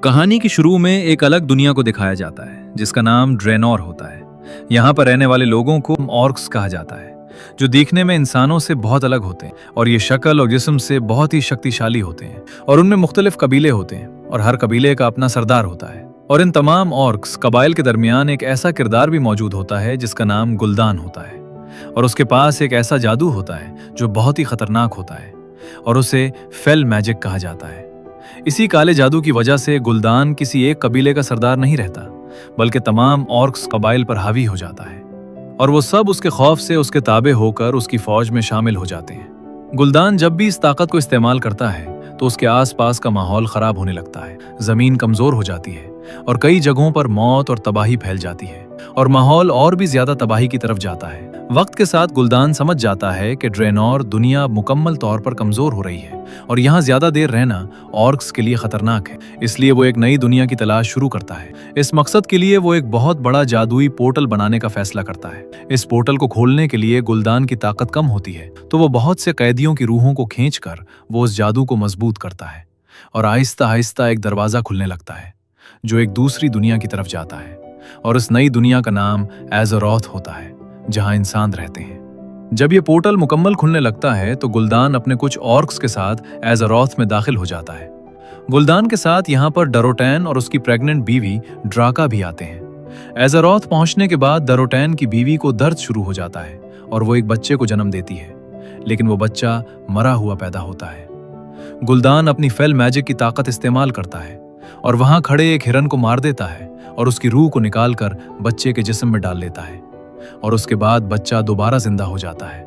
कहानी की शुरू में एक अलग दुनिया को दिखाया जाता है जिसका नाम ड्रेनोर होता है। यहाँ पर रहने वाले लोगों को ऑर्क्स कहा जाता है, जो दिखने में इंसानों से बहुत अलग होते हैं और ये शक्ल और जिस्म से बहुत ही शक्तिशाली होते हैं। और उनमें मुख्तलिफ कबीले होते हैं और हर कबीले का अपना सरदार होता है। और इन तमाम ऑर्क्स कबाइल के दरमियान एक ऐसा किरदार भी मौजूद होता है जिसका नाम गुलदान होता है। और उसके पास एक ऐसा जादू होता है जो बहुत ही खतरनाक होता है और उसे फेल मैजिक कहा जाता है। इसी काले जादू की वजह से गुलदान किसी एक कबीले का सरदार नहीं रहता, बल्कि तमाम ऑर्क्स कबाइल पर हावी हो जाता है और वो सब उसके खौफ से उसके ताबे होकर उसकी फौज में शामिल हो जाते हैं। गुलदान जब भी इस ताकत को इस्तेमाल करता है तो उसके आसपास का माहौल खराब होने लगता है, जमीन कमजोर हो जाती है और कई जगहों पर मौत और तबाही फैल जाती है और माहौल और भी ज्यादा तबाही की तरफ जाता है। वक्त के साथ गुलदान समझ जाता है कि ड्रेनोर दुनिया मुकम्मल तौर पर कमजोर हो रही है और यहाँ ज्यादा देर रहना ऑर्क्स के लिए खतरनाक है। इसलिए वो एक नई दुनिया की तलाश शुरू करता है। इस मकसद के लिए वो एक बहुत बड़ा जादुई पोर्टल बनाने का फैसला करता है। इस पोर्टल को खोलने के लिए गुलदान की ताकत कम होती है, तो वो बहुत से कैदियों की रूहों को खींचकर वो उस जादू को मजबूत करता है और आहिस्ता आहिस्ता एक दरवाजा खुलने लगता है जो एक दूसरी दुनिया की तरफ जाता है। और इस नई दुनिया का नाम एज़रोथ होता है, जहां इंसान रहते हैं। जब ये पोर्टल मुकम्मल खुलने लगता है तो गुलदान अपने कुछ ऑर्क्स के साथ एज़रोथ में दाखिल हो जाता है। गुलदान के साथ यहाँ पर डरोटैन और उसकी प्रेग्नेंट बीवी ड्राका भी आते हैं। एज़रोथ पहुंचने के बाद डरोटैन की बीवी को दर्द शुरू हो जाता है और वो एक बच्चे को जन्म देती है, लेकिन वो बच्चा मरा हुआ पैदा होता है। गुलदान अपनी फेल मैजिक की ताकत इस्तेमाल करता है और वहां खड़े एक हिरन को मार देता है और उसकी रूह को निकालकर बच्चे के जिस्म में डाल लेता है और उसके बाद बच्चा दोबारा जिंदा हो जाता है।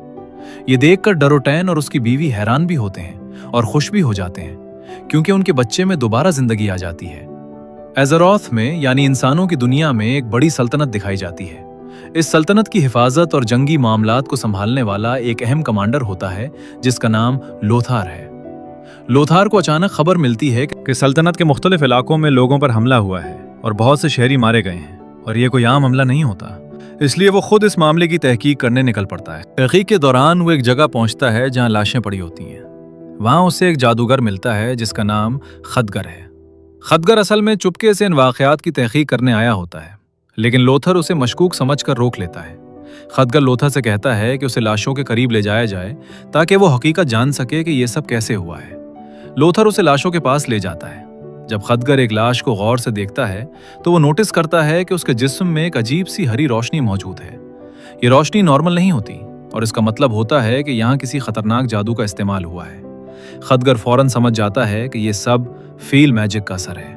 ये देखकर डरोटैन और उसकी बीवी हैरान भी होते हैं और खुश भी हो जाते हैं, क्योंकि उनके बच्चे में दोबारा जिंदगी आ जाती है। एज़रोथ में यानी इंसानों की दुनिया में एक बड़ी सल्तनत दिखाई जाती है। इस सल्तनत की हिफाजत और जंगी मामलात को संभालने वाला एक अहम कमांडर होता है जिसका नाम लोथार है। लोथार को अचानक खबर मिलती है कि सल्तनत के मुख्तलिफ इलाकों में लोगों पर हमला हुआ है और बहुत से शहरी मारे गए हैं और ये कोई आम हमला नहीं होता। इसलिए वो खुद इस मामले की तहकीक करने निकल पड़ता है। तहकीक के दौरान वो एक जगह पहुंचता है जहां लाशें पड़ी होती हैं। वहां उसे एक जादूगर मिलता है जिसका नाम खदगर है। खदगर असल में चुपके से इन वाकयात की तहकीक करने आया होता है, लेकिन लोथर उसे मशकूक समझकर रोक लेता है। खदगर लोथर से कहता है कि उसे लाशों के करीब ले जाया जाए ताकि वो हकीकत जान सके कि ये सब कैसे हुआ है। लोथर उसे लाशों के पास ले जाता है। जब खदगर एक लाश को गौर से देखता है तो वो नोटिस करता है कि उसके जिस्म में एक अजीब सी हरी रोशनी मौजूद है। ये रोशनी नॉर्मल नहीं होती और इसका मतलब होता है कि यहाँ किसी खतरनाक जादू का इस्तेमाल हुआ है। खदगर फौरन समझ जाता है कि ये सब फेल मैजिक का असर है।